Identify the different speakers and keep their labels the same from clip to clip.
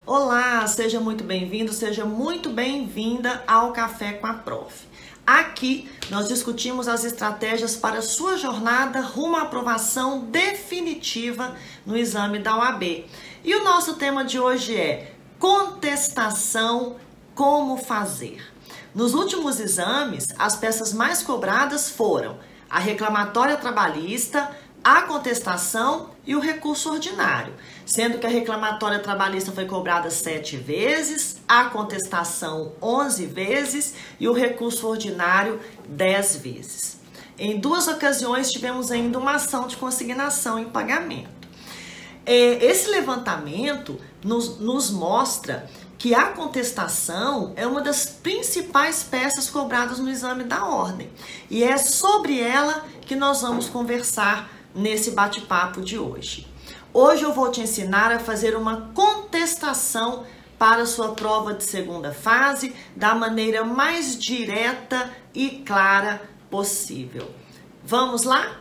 Speaker 1: Olá, seja muito bem-vindo, seja muito bem-vinda ao Café com a Prof. Aqui nós discutimos as estratégias para a sua jornada rumo à aprovação definitiva no exame da OAB. E o nosso tema de hoje é contestação, como fazer. Nos últimos exames, as peças mais cobradas foram a reclamatória trabalhista, a contestação e o recurso ordinário, sendo que a reclamatória trabalhista foi cobrada 7 vezes, a contestação 11 vezes e o recurso ordinário 10 vezes. Em 2 ocasiões tivemos ainda uma ação de consignação em pagamento. Esse levantamento nos mostra que a contestação é uma das principais peças cobradas no exame da ordem e é sobre ela que nós vamos conversar nesse bate-papo de hoje. Hoje eu vou te ensinar a fazer uma contestação para a sua prova de segunda fase da maneira mais direta e clara possível. Vamos lá?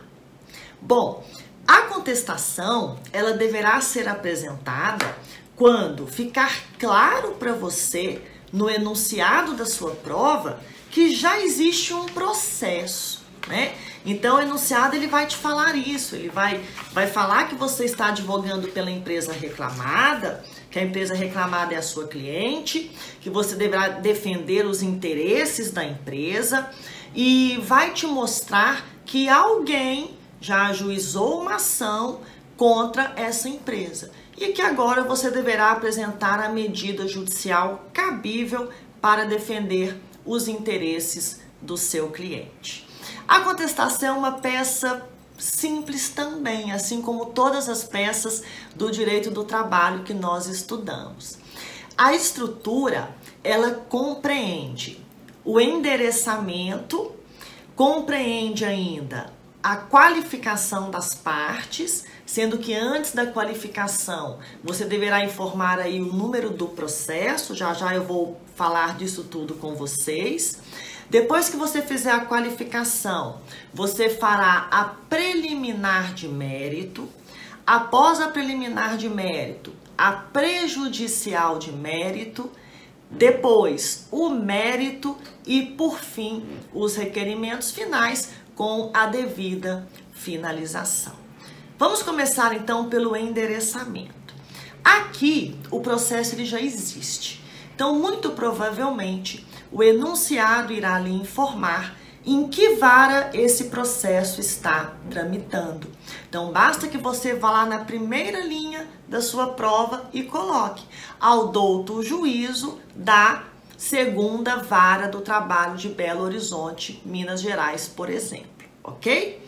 Speaker 1: Bom, a contestação, ela deverá ser apresentada quando ficar claro para você no enunciado da sua prova que já existe um processo, né? Então, o enunciado ele vai te falar isso, ele vai falar que você está advogando pela empresa reclamada, que a empresa reclamada é a sua cliente, que você deverá defender os interesses da empresa e vai te mostrar que alguém já ajuizou uma ação contra essa empresa e que agora você deverá apresentar a medida judicial cabível para defender os interesses do seu cliente. A contestação é uma peça simples também, assim como todas as peças do direito do trabalho que nós estudamos. A estrutura, ela compreende o endereçamento, compreende ainda a qualificação das partes, sendo que antes da qualificação você deverá informar aí o número do processo, já eu vou falar disso tudo com vocês. Depois que você fizer a qualificação, você fará a preliminar de mérito. Após a preliminar de mérito, a prejudicial de mérito. Depois, o mérito e, por fim, os requerimentos finais com a devida finalização. Vamos começar, então, pelo endereçamento. Aqui, o processo ele já existe. Então, muito provavelmente, o enunciado irá lhe informar em que vara esse processo está tramitando. Então, basta que você vá lá na primeira linha da sua prova e coloque ao douto juízo da segunda vara do trabalho de Belo Horizonte, Minas Gerais, por exemplo, ok?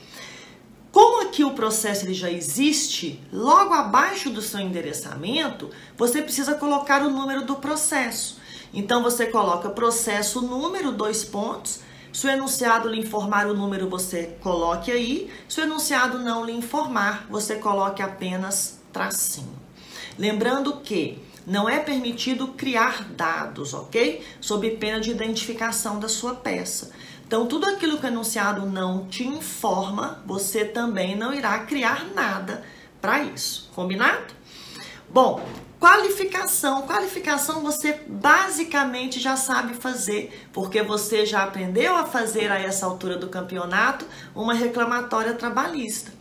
Speaker 1: Como aqui o processo ele já existe, logo abaixo do seu endereçamento, você precisa colocar o número do processo. Então, você coloca processo número, 2 pontos. Se o enunciado lhe informar o número, você coloque aí. Se o enunciado não lhe informar, você coloque apenas tracinho. Lembrando que não é permitido criar dados, ok? Sob pena de identificação da sua peça. Então, tudo aquilo que o enunciado não te informa, você também não irá criar nada para isso. Combinado? Bom, qualificação. Qualificação você basicamente já sabe fazer, porque você já aprendeu a fazer a essa altura do campeonato uma reclamatória trabalhista.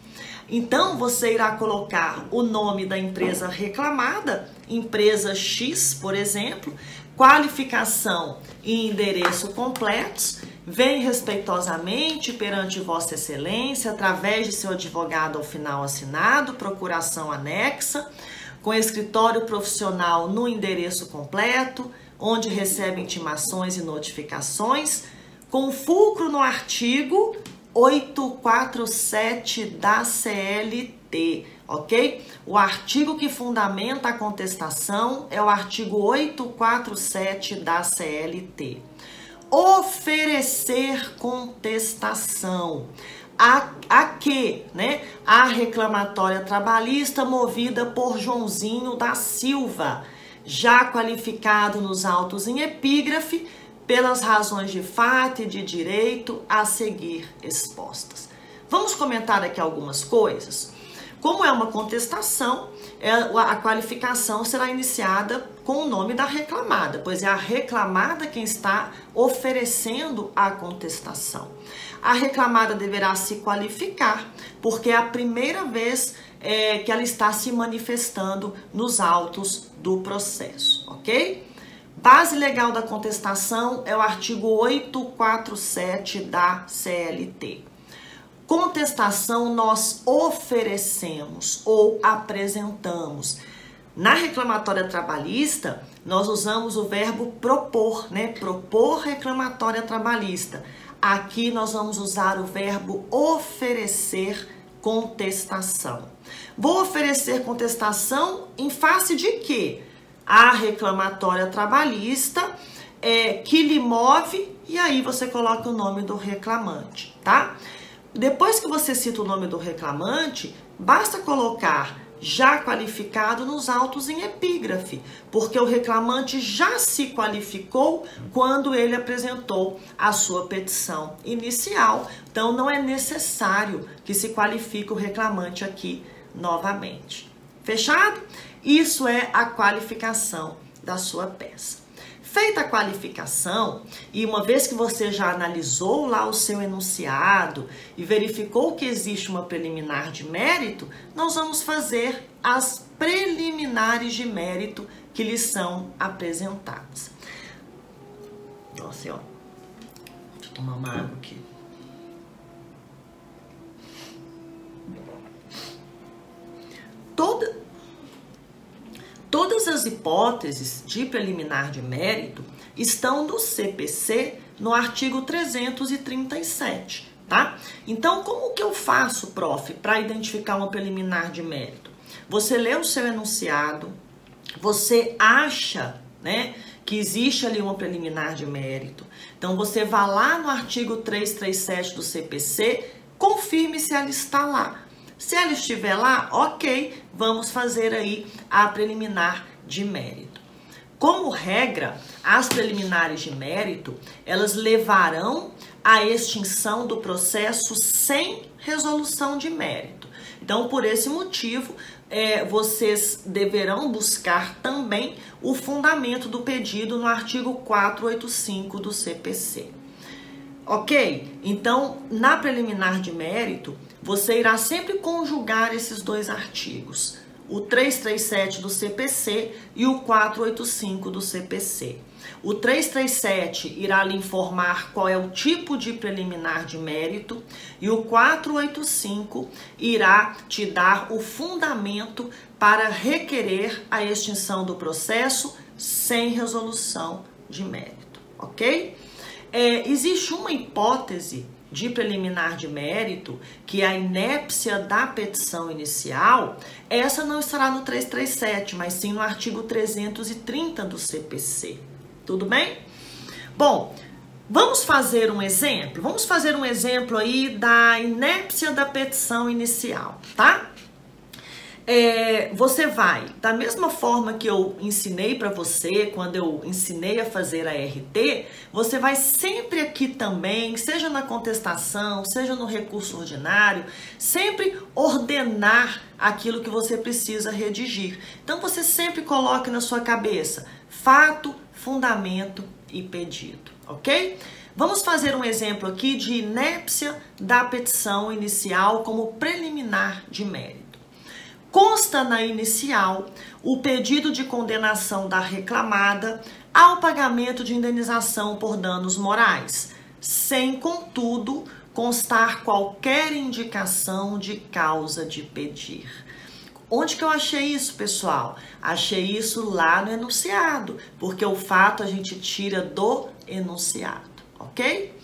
Speaker 1: Então, você irá colocar o nome da empresa reclamada, empresa X, por exemplo, qualificação e endereço completos. Vem respeitosamente perante Vossa Excelência, através de seu advogado ao final assinado, procuração anexa, com escritório profissional no endereço completo, onde recebe intimações e notificações, com fulcro no artigo 847 da CLT, ok? O artigo que fundamenta a contestação é o artigo 847 da CLT. Oferecer contestação. A que, né? A reclamatória trabalhista movida por Joãozinho da Silva, já qualificado nos autos em epígrafe, pelas razões de fato e de direito a seguir expostas. Vamos comentar aqui algumas coisas. Como é uma contestação, a qualificação será iniciada com o nome da reclamada, pois é a reclamada quem está oferecendo a contestação. A reclamada deverá se qualificar, porque é a primeira vez que ela está se manifestando nos autos do processo, ok? Base legal da contestação é o artigo 847 da CLT. Contestação nós oferecemos ou apresentamos. Na reclamatória trabalhista, nós usamos o verbo propor, né? Propor reclamatória trabalhista. Aqui nós vamos usar o verbo oferecer contestação. Vou oferecer contestação em face de quê? A reclamatória trabalhista que lhe move, e aí você coloca o nome do reclamante, tá? Depois que você cita o nome do reclamante, basta colocar já qualificado nos autos em epígrafe, porque o reclamante já se qualificou quando ele apresentou a sua petição inicial. Então, não é necessário que se qualifique o reclamante aqui novamente. Fechado? Isso é a qualificação da sua peça. Feita a qualificação, e uma vez que você já analisou lá o seu enunciado e verificou que existe uma preliminar de mérito, nós vamos fazer as preliminares de mérito que lhes são apresentadas. Nossa, ó. Deixa eu tomar uma água aqui. Todas as hipóteses de preliminar de mérito estão no CPC, no artigo 337, tá? Então, como que eu faço, prof, para identificar uma preliminar de mérito? Você lê o seu enunciado, você acha, né, que existe ali uma preliminar de mérito. Então, você vai lá no artigo 337 do CPC, confirme se ela está lá. Se ela estiver lá, ok, vamos fazer aí a preliminar de mérito. Como regra, as preliminares de mérito, elas levarão à extinção do processo sem resolução de mérito. Então, por esse motivo, vocês deverão buscar também o fundamento do pedido no artigo 485 do CPC. Ok? Então, na preliminar de mérito, você irá sempre conjugar esses dois artigos, o 337 do CPC e o 485 do CPC. O 337 irá lhe informar qual é o tipo de preliminar de mérito e o 485 irá te dar o fundamento para requerer a extinção do processo sem resolução de mérito, ok? Existe uma hipótese de preliminar de mérito, que é a inépcia da petição inicial. Essa não estará no 337, mas sim no artigo 330 do CPC. Tudo bem? Bom, vamos fazer um exemplo? Vamos fazer um exemplo aí da inépcia da petição inicial, tá? Você vai, da mesma forma que eu ensinei para você, quando eu ensinei a fazer a RT, você vai sempre aqui também, seja na contestação, seja no recurso ordinário, sempre ordenar aquilo que você precisa redigir. Então, você sempre coloque na sua cabeça fato, fundamento e pedido, ok? Vamos fazer um exemplo aqui de inépcia da petição inicial como preliminar de mérito. Consta na inicial o pedido de condenação da reclamada ao pagamento de indenização por danos morais, sem, contudo, constar qualquer indicação de causa de pedir. Onde que eu achei isso, pessoal? Achei isso lá no enunciado, porque o fato a gente tira do enunciado, ok?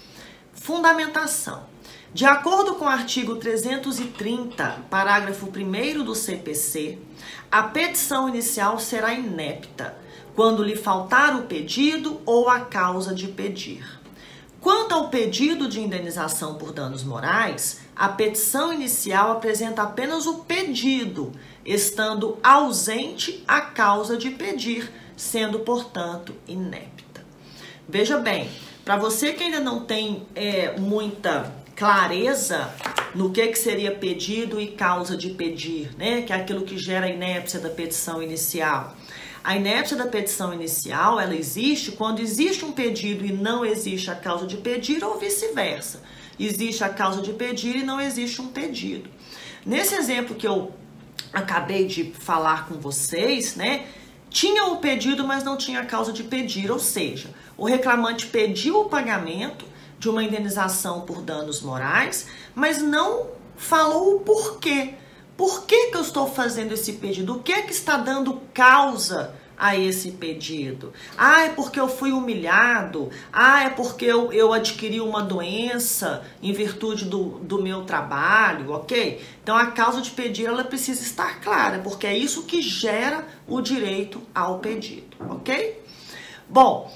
Speaker 1: Fundamentação. De acordo com o artigo 330, parágrafo 1º do CPC, a petição inicial será inepta quando lhe faltar o pedido ou a causa de pedir. Quanto ao pedido de indenização por danos morais, a petição inicial apresenta apenas o pedido, estando ausente a causa de pedir, sendo, portanto, inepta. Veja bem, para você que ainda não tem muita clareza no que seria pedido e causa de pedir, né? Que é aquilo que gera a inépcia da petição inicial. A inépcia da petição inicial, ela existe quando existe um pedido e não existe a causa de pedir, ou vice-versa. Existe a causa de pedir e não existe um pedido. Nesse exemplo que eu acabei de falar com vocês, né? Tinha o pedido, mas não tinha a causa de pedir, ou seja, o reclamante pediu o pagamento de uma indenização por danos morais, mas não falou o porquê. Por que que eu estou fazendo esse pedido? O que é que está dando causa a esse pedido? Ah, é porque eu fui humilhado. Ah, é porque eu adquiri uma doença em virtude do meu trabalho, ok? Então, a causa de pedir, ela precisa estar clara, porque é isso que gera o direito ao pedido, ok? Bom,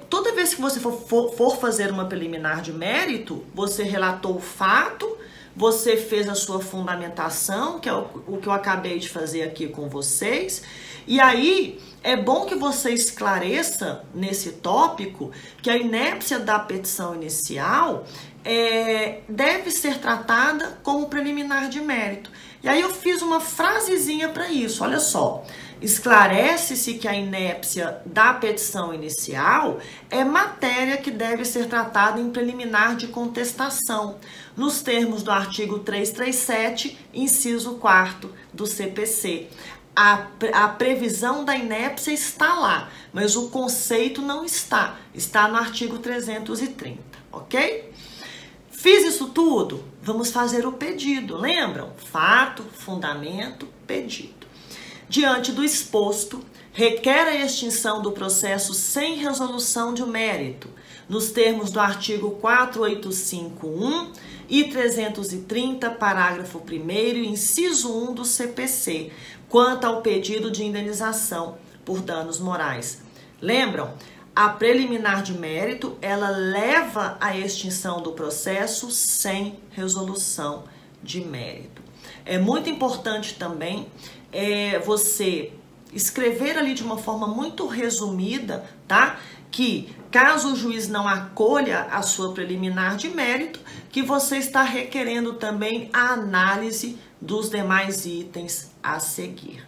Speaker 1: toda vez que você for fazer uma preliminar de mérito, você relatou o fato, você fez a sua fundamentação, que é o que eu acabei de fazer aqui com vocês, e aí é bom que você esclareça nesse tópico que a inépcia da petição inicial deve ser tratada como preliminar de mérito. E aí eu fiz uma frasezinha para isso, olha só. Esclarece-se que a inépcia da petição inicial é matéria que deve ser tratada em preliminar de contestação, nos termos do artigo 337, inciso 4º do CPC. A previsão da inépcia está lá, mas o conceito não está. Está no artigo 330, ok? Fiz isso tudo? Vamos fazer o pedido, lembram? Fato, fundamento, pedido. Diante do exposto, requer a extinção do processo sem resolução de mérito, nos termos do artigo 485.1 e 330, parágrafo 1º, inciso 1 do CPC, quanto ao pedido de indenização por danos morais. Lembram? A preliminar de mérito, ela leva à extinção do processo sem resolução de mérito. É muito importante também você escrever ali de uma forma muito resumida, tá? Que caso o juiz não acolha a sua preliminar de mérito, que você está requerendo também a análise dos demais itens a seguir.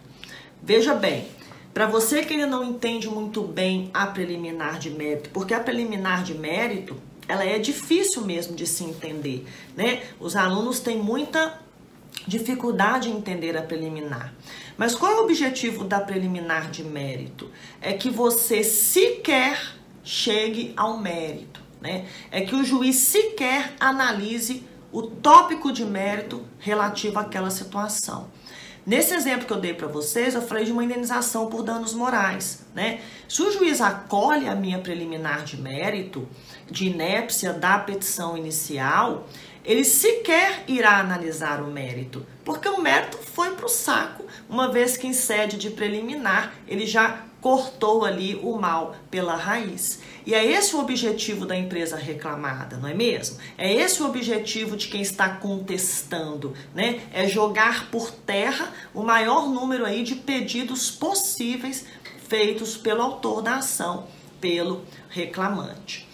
Speaker 1: Veja bem, para você que ainda não entende muito bem a preliminar de mérito, porque a preliminar de mérito, ela é difícil mesmo de se entender, né? Os alunos têm muita dificuldade em entender a preliminar. Mas qual é o objetivo da preliminar de mérito? É que você sequer chegue ao mérito, né? É que o juiz sequer analise o tópico de mérito relativo àquela situação. Nesse exemplo que eu dei para vocês, eu falei de uma indenização por danos morais, né? Se o juiz acolhe a minha preliminar de mérito, de inépcia da petição inicial, ele sequer irá analisar o mérito, porque o mérito foi para o saco, uma vez que em sede de preliminar ele já cortou ali o mal pela raiz. E é esse o objetivo da empresa reclamada, não é mesmo? É esse o objetivo de quem está contestando, né? É jogar por terra o maior número aí de pedidos possíveis feitos pelo autor da ação, pelo reclamante.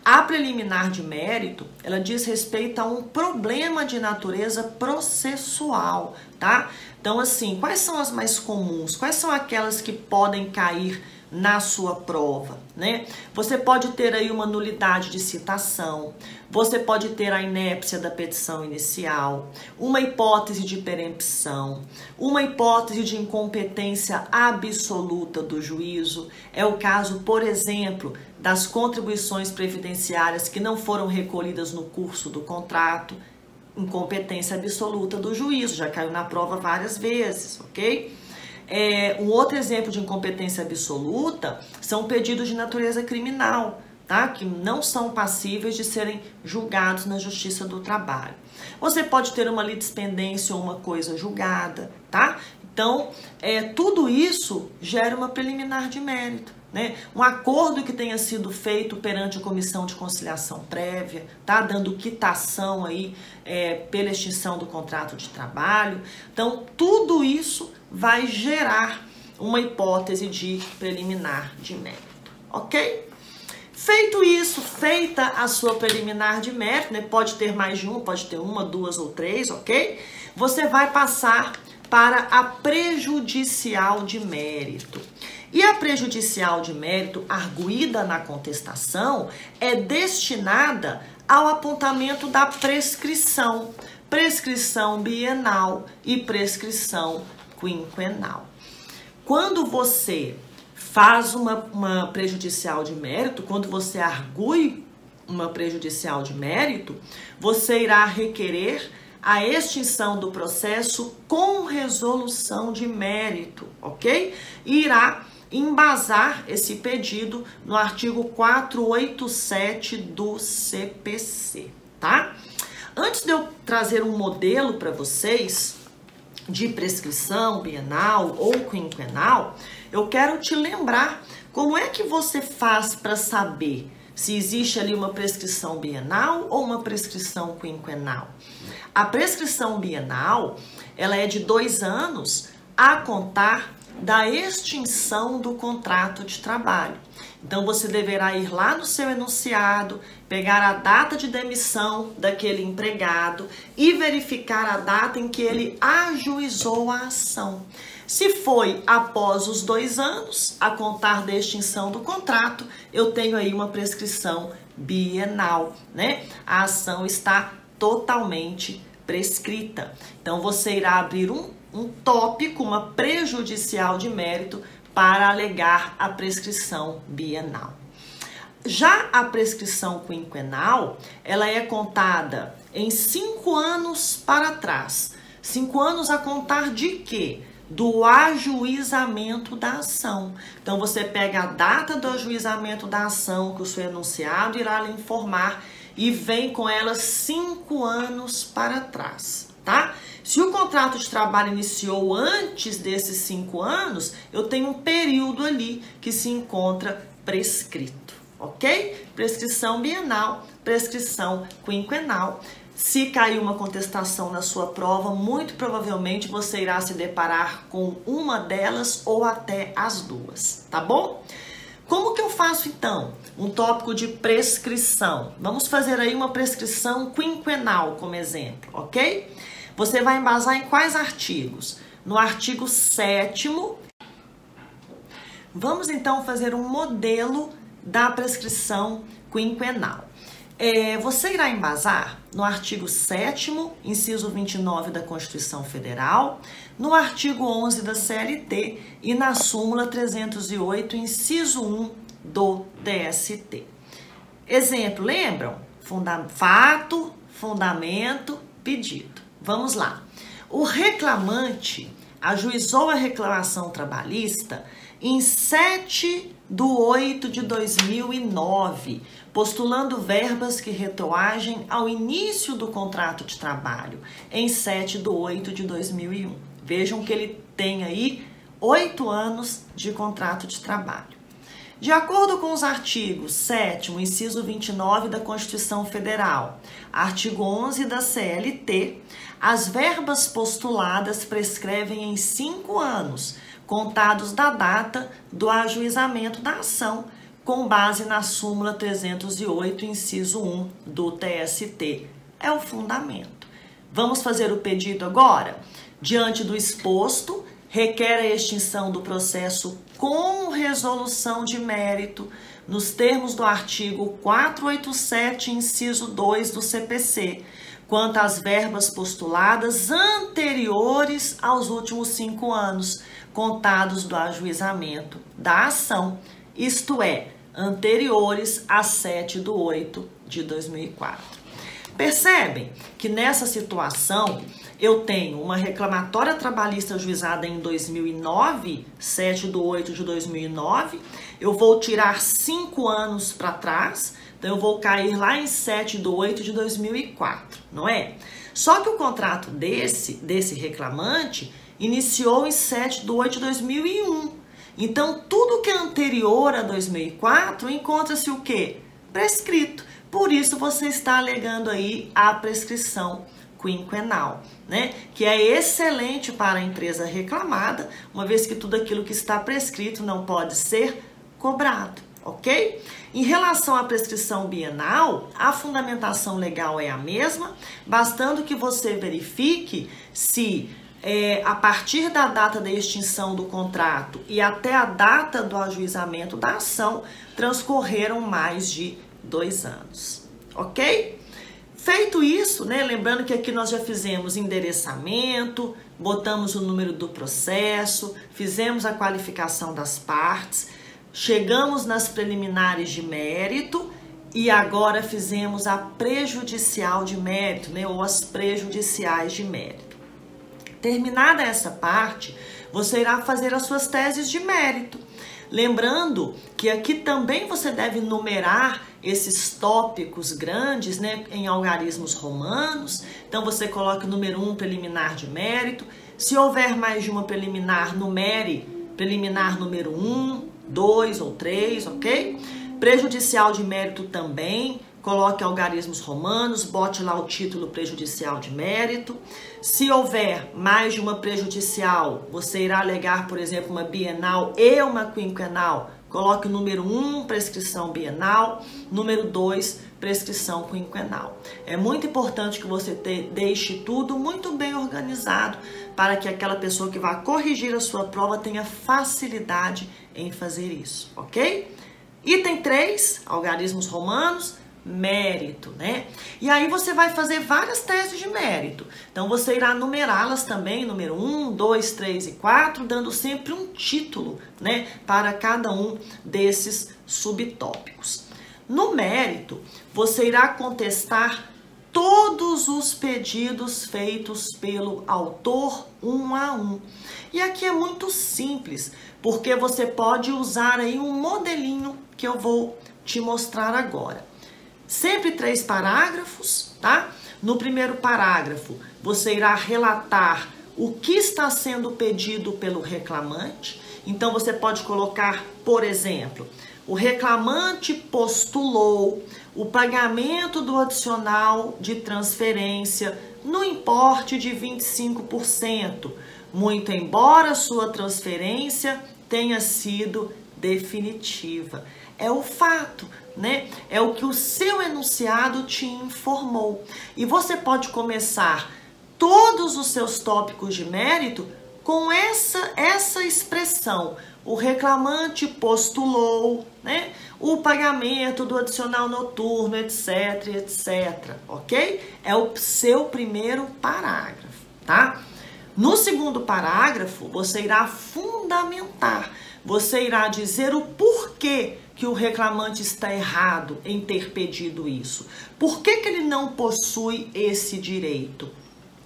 Speaker 1: A preliminar de mérito, ela diz respeito a um problema de natureza processual, tá? Então, assim, quais são as mais comuns? Quais são aquelas que podem cair na sua prova, né? Você pode ter aí uma nulidade de citação, você pode ter a inépcia da petição inicial, uma hipótese de perempção, uma hipótese de incompetência absoluta do juízo. É o caso, por exemplo, das contribuições previdenciárias que não foram recolhidas no curso do contrato, incompetência absoluta do juízo, já caiu na prova várias vezes, ok? Um outro exemplo de incompetência absoluta são pedidos de natureza criminal, tá? Que não são passíveis de serem julgados na Justiça do Trabalho. Você pode ter uma litispendência ou uma coisa julgada, tá? Então, tudo isso gera uma preliminar de mérito, né? Um acordo que tenha sido feito perante a comissão de conciliação prévia, tá? Dando quitação aí pela extinção do contrato de trabalho. Então, tudo isso vai gerar uma hipótese de preliminar de mérito, ok? Feito isso, feita a sua preliminar de mérito, né? Pode ter mais de uma, pode ter uma, duas ou três, ok? Você vai passar para a prejudicial de mérito. E a prejudicial de mérito arguída na contestação é destinada ao apontamento da prescrição, prescrição bienal e prescrição quinquenal. Quando você faz uma prejudicial de mérito, quando você argue uma prejudicial de mérito, você irá requerer a extinção do processo com resolução de mérito, ok? E irá embasar esse pedido no artigo 487 do CPC, tá? Antes de eu trazer um modelo para vocês de prescrição bienal ou quinquenal, eu quero te lembrar como é que você faz para saber se existe ali uma prescrição bienal ou uma prescrição quinquenal. A prescrição bienal, ela é de 2 anos a contar da extinção do contrato de trabalho. Então, você deverá ir lá no seu enunciado, pegar a data de demissão daquele empregado e verificar a data em que ele ajuizou a ação. Se foi após os 2 anos, a contar da extinção do contrato, eu tenho aí uma prescrição bienal, né? A ação está totalmente prescrita. Então, você irá abrir um tópico, uma prejudicial de mérito para alegar a prescrição bienal. Já a prescrição quinquenal, ela é contada em 5 anos para trás. 5 anos a contar de quê? Do ajuizamento da ação. Então, você pega a data do ajuizamento da ação que o seu enunciado irá lhe informar e vem com ela 5 anos para trás, tá? Se o contrato de trabalho iniciou antes desses 5 anos, eu tenho um período ali que se encontra prescrito, ok? Prescrição bienal, prescrição quinquenal. Se cair uma contestação na sua prova, muito provavelmente você irá se deparar com uma delas ou até as duas, tá bom? Como que eu faço então um tópico de prescrição? Vamos fazer aí uma prescrição quinquenal como exemplo, ok? Você vai embasar em quais artigos? No artigo 7º. Vamos então fazer um modelo da prescrição quinquenal. Você irá embasar no artigo 7º, inciso 29 da Constituição Federal, no artigo 11 da CLT e na súmula 308, inciso 1 do TST. Exemplo, lembram? Fato, fundamento, pedido. Vamos lá. O reclamante ajuizou a reclamação trabalhista em 7/8/2009, postulando verbas que retroagem ao início do contrato de trabalho, em 7/8/2001. Vejam que ele tem aí 8 anos de contrato de trabalho. De acordo com os artigos 7º, inciso 29 da Constituição Federal, artigo 11 da CLT, as verbas postuladas prescrevem em 5 anos, contados da data do ajuizamento da ação, com base na súmula 308, inciso 1 do TST. É o fundamento. Vamos fazer o pedido agora? Diante do exposto, requer a extinção do processo com resolução de mérito, nos termos do artigo 487, inciso 2 do CPC, quanto às verbas postuladas anteriores aos últimos 5 anos, contados do ajuizamento da ação, isto é, anteriores a 7/8/2004. Percebem que nessa situação eu tenho uma reclamatória trabalhista ajuizada em 2009, 7/8/2009, eu vou tirar 5 anos para trás, então eu vou cair lá em 7/8/2004, não é? Só que o contrato desse reclamante iniciou em 7/8/2001. Então, tudo que é anterior a 2004 encontra-se o quê? Prescrito. Por isso, você está alegando aí a prescrição quinquenal, né? Que é excelente para a empresa reclamada, uma vez que tudo aquilo que está prescrito não pode ser cobrado, ok? Em relação à prescrição bienal, a fundamentação legal é a mesma, bastando que você verifique se a partir da data da extinção do contrato e até a data do ajuizamento da ação, transcorreram mais de 2 anos, ok? Feito isso, né, lembrando que aqui nós já fizemos endereçamento, botamos o número do processo, fizemos a qualificação das partes, chegamos nas preliminares de mérito e agora fizemos a prejudicial de mérito, né, ou as prejudiciais de mérito. Terminada essa parte, você irá fazer as suas teses de mérito. Lembrando que aqui também você deve numerar esses tópicos grandes, né, em algarismos romanos. Então você coloca o número 1, preliminar de mérito. Se houver mais de uma preliminar, numere preliminar número 1, 2 ou 3, ok? Prejudicial de mérito também. Coloque algarismos romanos, bote lá o título prejudicial de mérito. Se houver mais de uma prejudicial, você irá alegar, por exemplo, uma bienal e uma quinquenal. Coloque o número 1, prescrição bienal, número 2, prescrição quinquenal. É muito importante que você deixe tudo muito bem organizado para que aquela pessoa que vai corrigir a sua prova tenha facilidade em fazer isso, ok? Item 3, algarismos romanos, mérito, né? E aí você vai fazer várias teses de mérito. Então você irá numerá-las também, número 1, 2, 3 e 4, dando sempre um título, né, para cada um desses subtópicos. No mérito, você irá contestar todos os pedidos feitos pelo autor 1 a 1. E aqui é muito simples, porque você pode usar aí um modelinho que eu vou te mostrar agora. Sempre 3 parágrafos, tá? No primeiro parágrafo, você irá relatar o que está sendo pedido pelo reclamante. Então, você pode colocar, por exemplo, o reclamante postulou o pagamento do adicional de transferência no importe de 25%, muito embora sua transferência tenha sido definitiva. É o fato, né? É o que o seu enunciado te informou. E você pode começar todos os seus tópicos de mérito com essa expressão. O reclamante postulou, né, o pagamento do adicional noturno, etc, etc, ok? É o seu primeiro parágrafo, tá? No segundo parágrafo, você irá fundamentar, você irá dizer o porquê que o reclamante está errado em ter pedido isso. Por que que ele não possui esse direito?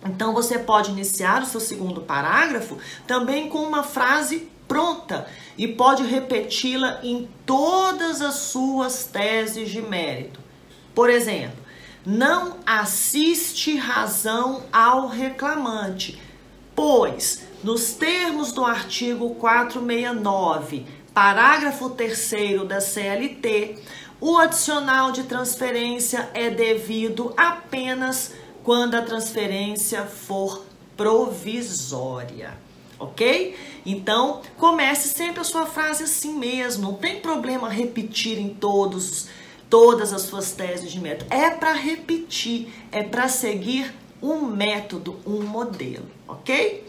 Speaker 1: Então, você pode iniciar o seu segundo parágrafo também com uma frase pronta e pode repeti-la em todas as suas teses de mérito. Por exemplo, não assiste razão ao reclamante, pois, nos termos do artigo 469, parágrafo 3º da CLT, o adicional de transferência é devido apenas quando a transferência for provisória, ok? Então, comece sempre a sua frase assim mesmo, não tem problema repetir em todas as suas teses de mérito. É para repetir, é para seguir um método, um modelo, ok?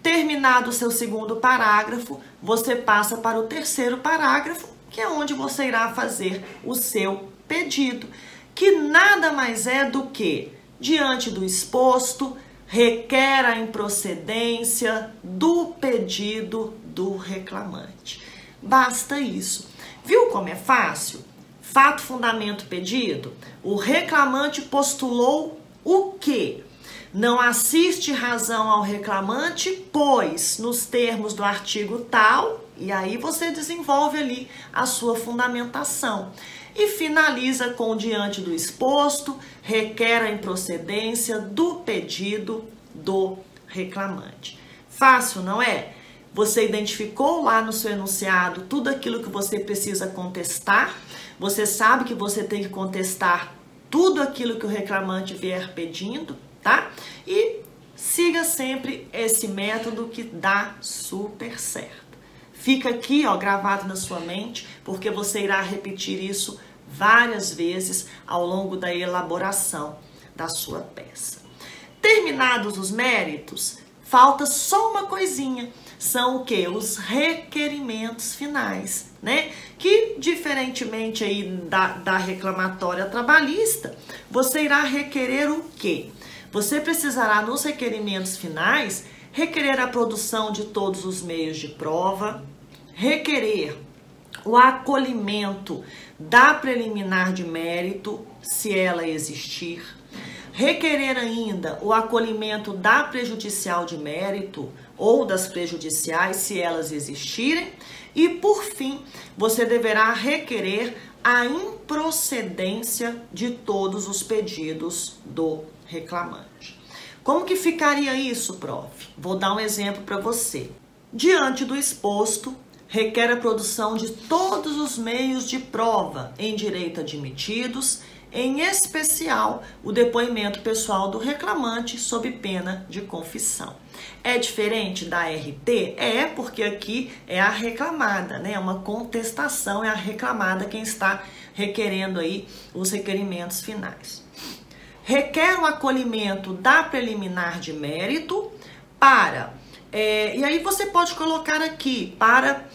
Speaker 1: Terminado o seu segundo parágrafo, você passa para o terceiro parágrafo, que é onde você irá fazer o seu pedido, que nada mais é do que, diante do exposto, requer a improcedência do pedido do reclamante. Basta isso. Viu como é fácil? Fato, fundamento, pedido. O reclamante postulou o quê? Não assiste razão ao reclamante, pois, nos termos do artigo tal, e aí você desenvolve ali a sua fundamentação. E finaliza com diante do exposto, requer a improcedência do pedido do reclamante. Fácil, não é? Você identificou lá no seu enunciado tudo aquilo que você precisa contestar. Você sabe que você tem que contestar tudo aquilo que o reclamante vier pedindo, tá? E siga sempre esse método que dá super certo. Fica aqui, ó, gravado na sua mente, porque você irá repetir isso várias vezes ao longo da elaboração da sua peça. Terminados os méritos, falta só uma coisinha. São o quê? Os requerimentos finais, né? Que, diferentemente aí da reclamatória trabalhista, você irá requerer o quê? Você precisará, nos requerimentos finais, requerer a produção de todos os meios de prova, requerer o acolhimento da preliminar de mérito, se ela existir, requerer ainda o acolhimento da prejudicial de mérito ou das prejudiciais, se elas existirem, e, por fim, você deverá requerer a improcedência de todos os pedidos do reclamante. Como que ficaria isso, prof? Vou dar um exemplo para você. Diante do exposto, requer a produção de todos os meios de prova em direito admitidos, em especial o depoimento pessoal do reclamante sob pena de confissão. É diferente da RT? É, porque aqui é a reclamada, né? É uma contestação, é a reclamada quem está requerendo aí os requerimentos finais. Requer o acolhimento da preliminar de mérito para, e aí você pode colocar aqui, para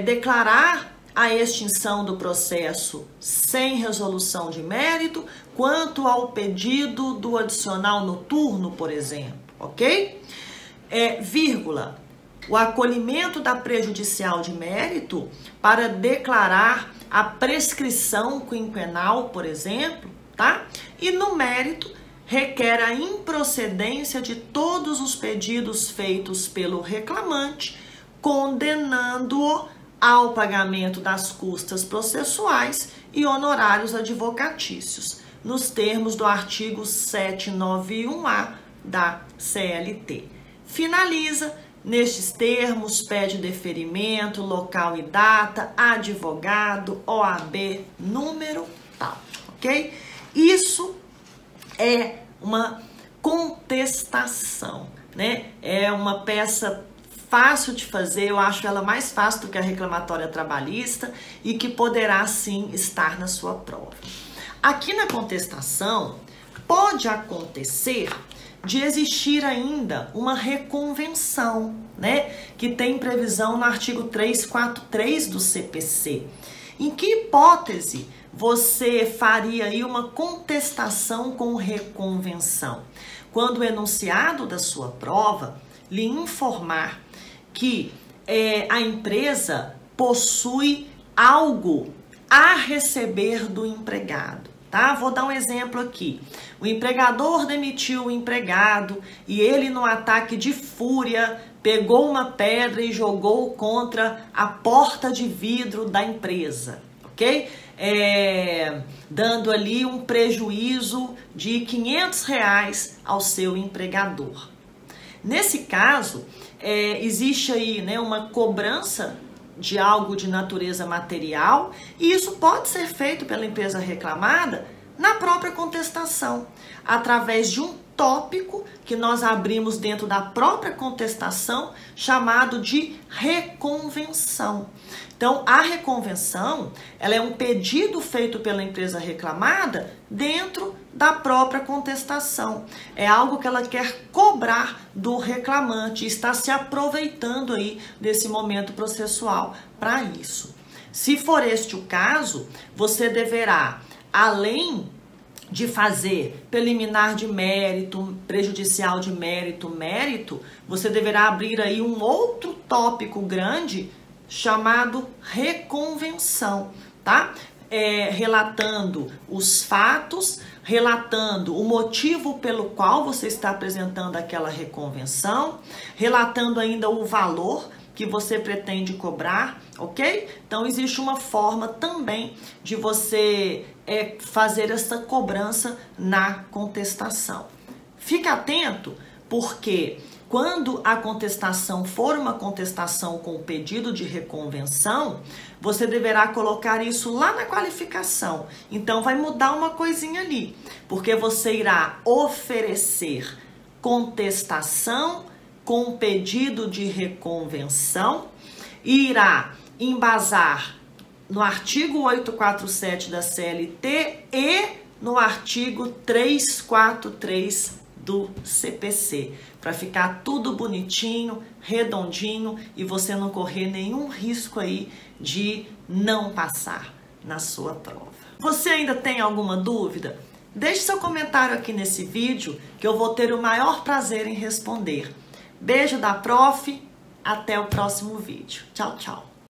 Speaker 1: declarar a extinção do processo sem resolução de mérito, quanto ao pedido do adicional noturno, por exemplo, ok? Vírgula, o acolhimento da prejudicial de mérito para declarar a prescrição quinquenal, por exemplo, tá? E no mérito, requer a improcedência de todos os pedidos feitos pelo reclamante, condenando-o ao pagamento das custas processuais e honorários advocatícios, nos termos do artigo 791A da CLT. Finaliza, nestes termos, pede deferimento, local e data, advogado, OAB, número, tal, ok? Isso é uma contestação, né? É uma peça fácil de fazer, eu acho ela mais fácil do que a reclamatória trabalhista e que poderá sim estar na sua prova. Aqui na contestação, pode acontecer de existir ainda uma reconvenção, né? Que tem previsão no artigo 343 do CPC. Em que hipótese você faria aí uma contestação com reconvenção? Quando o enunciado da sua prova lhe informar que a empresa possui algo a receber do empregado, tá? Vou dar um exemplo aqui. O empregador demitiu o empregado e ele, no ataque de fúria, pegou uma pedra e jogou contra a porta de vidro da empresa, ok? Dando ali um prejuízo de R$500 ao seu empregador. Nesse caso, existe aí, né, uma cobrança de algo de natureza material e isso pode ser feito pela empresa reclamada na própria contestação, através de um tópico que nós abrimos dentro da própria contestação, chamado de reconvenção. Então, a reconvenção, ela é um pedido feito pela empresa reclamada dentro da própria contestação. É algo que ela quer cobrar do reclamante, está se aproveitando aí desse momento processual para isso. Se for este o caso, você deverá, além de fazer preliminar de mérito, prejudicial de mérito, você deverá abrir aí um outro tópico grande chamado reconvenção, tá? Relatando os fatos, relatando o motivo pelo qual você está apresentando aquela reconvenção, relatando ainda o valor que você pretende cobrar, ok? Então, existe uma forma também de você fazer essa cobrança na contestação. Fique atento, porque quando a contestação for uma contestação com pedido de reconvenção, você deverá colocar isso lá na qualificação. Então, vai mudar uma coisinha ali, porque você irá oferecer contestação com pedido de reconvenção e irá embasar no artigo 847 da CLT e no artigo 343 do CPC, para ficar tudo bonitinho, redondinho e você não correr nenhum risco aí de não passar na sua prova. Você ainda tem alguma dúvida? Deixe seu comentário aqui nesse vídeo que eu vou ter o maior prazer em responder. Beijo da prof, até o próximo vídeo. Tchau, tchau.